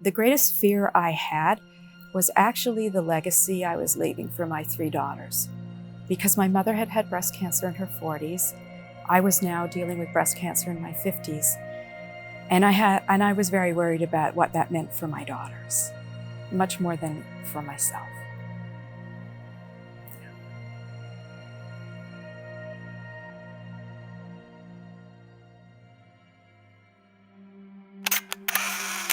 The greatest fear I had was actually the legacy I was leaving for my 3 daughters. Because my mother had had breast cancer in her 40s, I was now dealing with breast cancer in my 50s. And I was very worried about what that meant for my daughters, much more than for myself.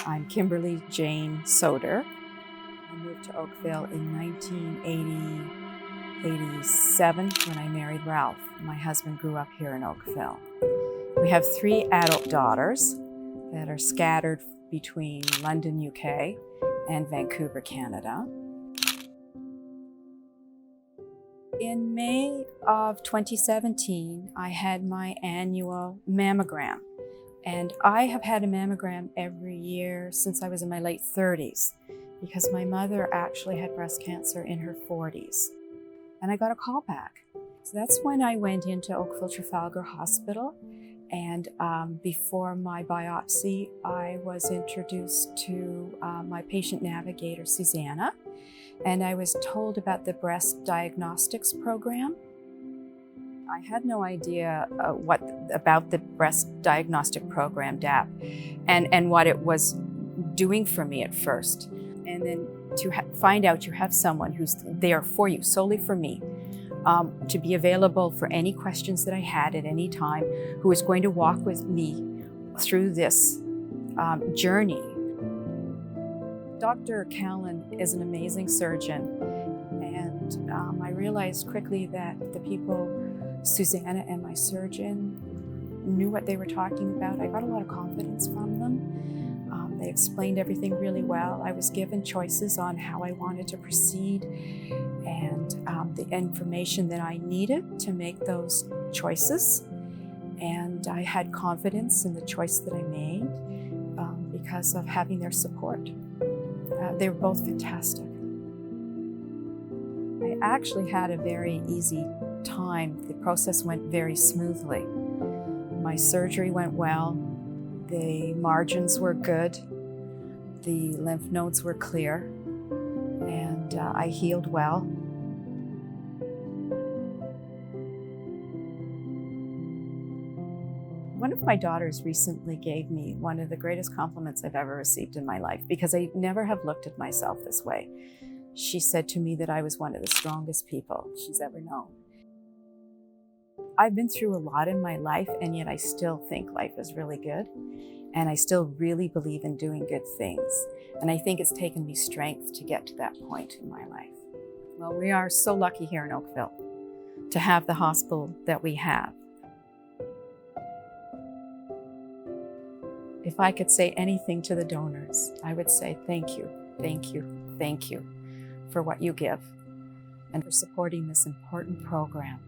I'm Kimberly Jane Soder. I moved to Oakville in 1987 when I married Ralph. My husband grew up here in Oakville. We have 3 adult daughters that are scattered between London, UK and Vancouver, Canada. In May of 2017, I had my annual mammogram. And I have had a mammogram every year since I was in my late 30s because my mother actually had breast cancer in her 40s. And I got a call back. So that's when I went into Oakville Trafalgar Hospital. And before my biopsy, I was introduced to my patient navigator, Susanna. And I was told about the breast diagnostics program. I had no idea about the breast diagnostic program, DAP, and what it was doing for me at first. And then to find out you have someone who's there for you, solely for me, to be available for any questions that I had at any time, who is going to walk with me through this journey. Dr. Callan is an amazing surgeon, and I realized quickly that the people, Susanna and my surgeon, knew what they were talking about. I got a lot of confidence from them. They explained everything really well. I was given choices on how I wanted to proceed and the information that I needed to make those choices. And I had confidence in the choice that I made because of having their support. They were both fantastic. I actually had a very easy time. The process went very smoothly. My surgery went well. The margins were good. The lymph nodes were clear, and I healed well. One of my daughters recently gave me one of the greatest compliments I've ever received in my life, because I never have looked at myself this way. She said to me that I was one of the strongest people she's ever known. I've been through a lot in my life, and yet I still think life is really good. And I still really believe in doing good things. And I think it's taken me strength to get to that point in my life. Well, we are so lucky here in Oakville to have the hospital that we have. If I could say anything to the donors, I would say thank you, thank you, thank you for what you give and for supporting this important program.